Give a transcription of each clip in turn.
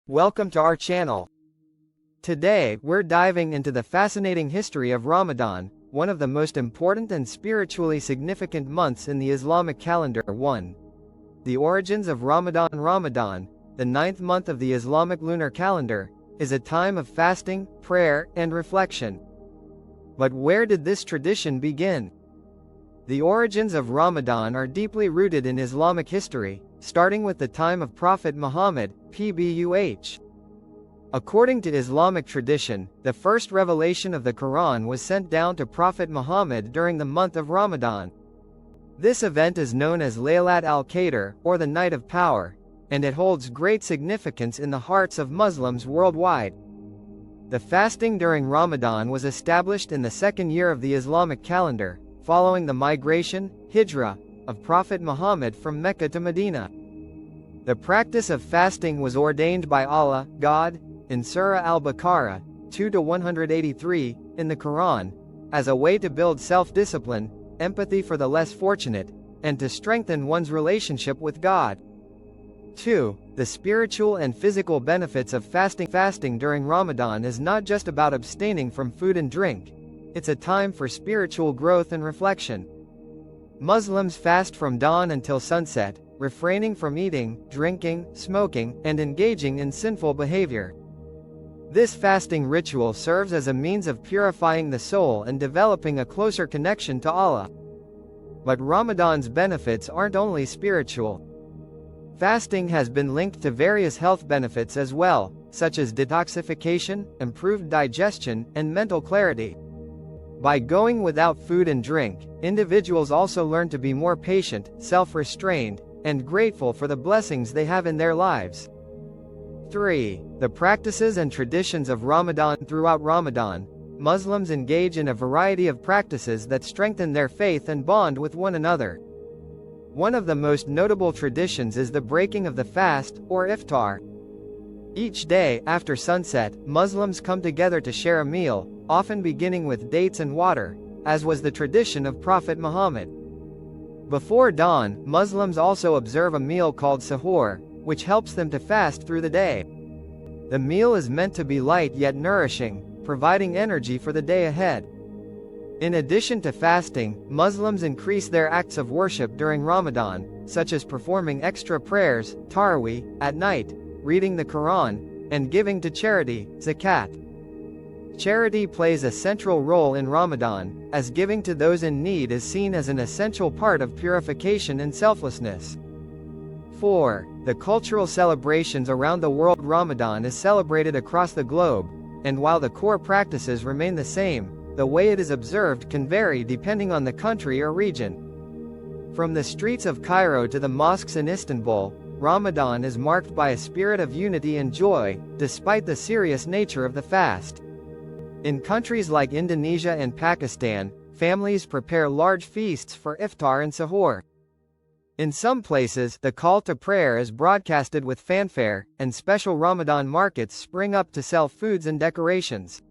Welcome to our channel. Today, we're diving into the fascinating history of Ramadan, one of the most important and spiritually significant months in the Islamic calendar. 1. The origins of Ramadan. Ramadan, the ninth month of the Islamic lunar calendar, is a time of fasting, prayer, and reflection. But where did this tradition begin? The origins of Ramadan are deeply rooted in Islamic history, starting with the time of Prophet Muhammad, PBUH. According to Islamic tradition, the first revelation of the Quran was sent down to Prophet Muhammad during the month of Ramadan. This event is known as Laylat al-Qadr, or the Night of Power, and it holds great significance in the hearts of Muslims worldwide. The fasting during Ramadan was established in the second year of the Islamic calendar, following the migration, Hijrah, of Prophet Muhammad from Mecca to Medina. The practice of fasting was ordained by Allah, God, in Surah Al-Baqarah, 2-183, in the Quran, as a way to build self-discipline, empathy for the less fortunate, and to strengthen one's relationship with God. 2. The spiritual and physical benefits of fasting. Fasting during Ramadan is not just about abstaining from food and drink. It's a time for spiritual growth and reflection. Muslims fast from dawn until sunset, refraining from eating, drinking, smoking, and engaging in sinful behavior. This fasting ritual serves as a means of purifying the soul and developing a closer connection to Allah. But Ramadan's benefits aren't only spiritual. Fasting has been linked to various health benefits as well, such as detoxification, improved digestion, and mental clarity. By going without food and drink, individuals also learn to be more patient, self-restrained, and grateful for the blessings they have in their lives. 3. The practices and traditions of Ramadan. Throughout Ramadan, Muslims engage in a variety of practices that strengthen their faith and bond with one another. One of the most notable traditions is the breaking of the fast, or iftar. Each day, after sunset, Muslims come together to share a meal, often beginning with dates and water, as was the tradition of Prophet Muhammad. Before dawn, Muslims also observe a meal called sahur, which helps them to fast through the day. The meal is meant to be light yet nourishing, providing energy for the day ahead. In addition to fasting, Muslims increase their acts of worship during Ramadan, such as performing extra prayers, tarawih, at night, reading the Quran, and giving to charity, zakat. Charity plays a central role in Ramadan, as giving to those in need is seen as an essential part of purification and selflessness. 4. The cultural celebrations around the world. Ramadan is celebrated across the globe, and while the core practices remain the same, the way it is observed can vary depending on the country or region. From the streets of Cairo to the mosques in Istanbul, Ramadan is marked by a spirit of unity and joy, despite the serious nature of the fast. In countries like Indonesia and Pakistan, families prepare large feasts for iftar and sahur. In some places, the call to prayer is broadcasted with fanfare, and special Ramadan markets spring up to sell foods and decorations.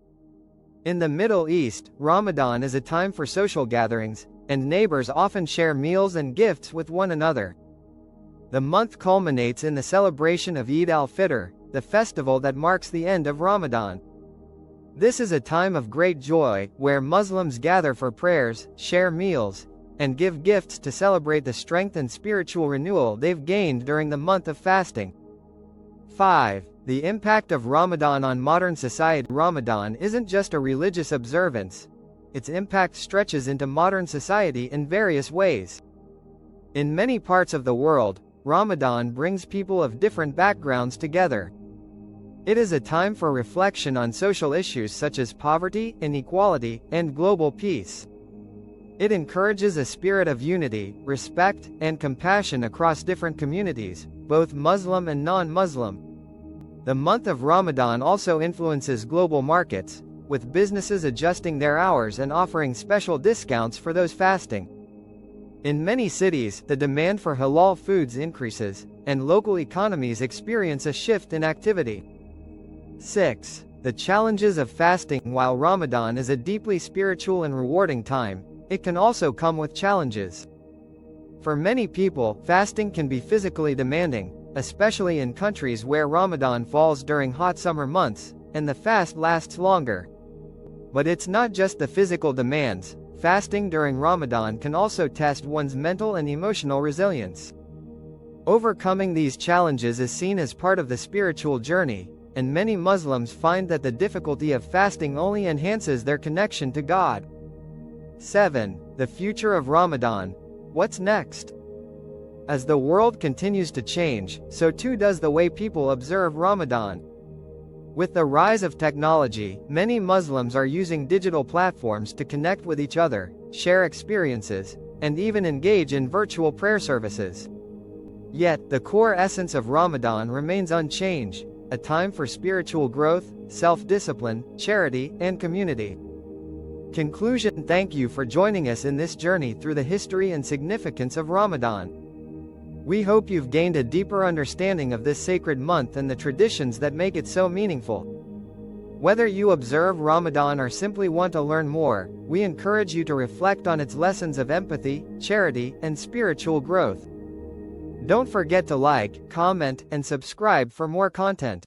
In the Middle East, Ramadan is a time for social gatherings, and neighbors often share meals and gifts with one another. The month culminates in the celebration of Eid al-Fitr, the festival that marks the end of Ramadan. This is a time of great joy, where Muslims gather for prayers, share meals, and give gifts to celebrate the strength and spiritual renewal they've gained during the month of fasting. 5. The impact of Ramadan on modern society. Ramadan isn't just a religious observance. Its impact stretches into modern society in various ways. In many parts of the world, Ramadan brings people of different backgrounds together. It is a time for reflection on social issues such as poverty, inequality, and global peace. It encourages a spirit of unity, respect, and compassion across different communities, both Muslim and non-Muslim. The month of Ramadan also influences global markets, with businesses adjusting their hours and offering special discounts for those fasting. In many cities, the demand for halal foods increases, and local economies experience a shift in activity. 6. The challenges of fasting. While Ramadan is a deeply spiritual and rewarding time, it can also come with challenges. For many people, fasting can be physically demanding, especially in countries where Ramadan falls during hot summer months, and the fast lasts longer. But it's not just the physical demands. Fasting during Ramadan can also test one's mental and emotional resilience. Overcoming these challenges is seen as part of the spiritual journey, and many Muslims find that the difficulty of fasting only enhances their connection to God. 7. The future of Ramadan. What's next? As the world continues to change, so too does the way people observe Ramadan. With the rise of technology, many Muslims are using digital platforms to connect with each other, share experiences, and even engage in virtual prayer services. Yet, the core essence of Ramadan remains unchanged, a time for spiritual growth, self-discipline, charity, and community. Conclusion: thank you for joining us in this journey through the history and significance of Ramadan. We hope you've gained a deeper understanding of this sacred month and the traditions that make it so meaningful. Whether you observe Ramadan or simply want to learn more, we encourage you to reflect on its lessons of empathy, charity, and spiritual growth. Don't forget to like, comment, and subscribe for more content.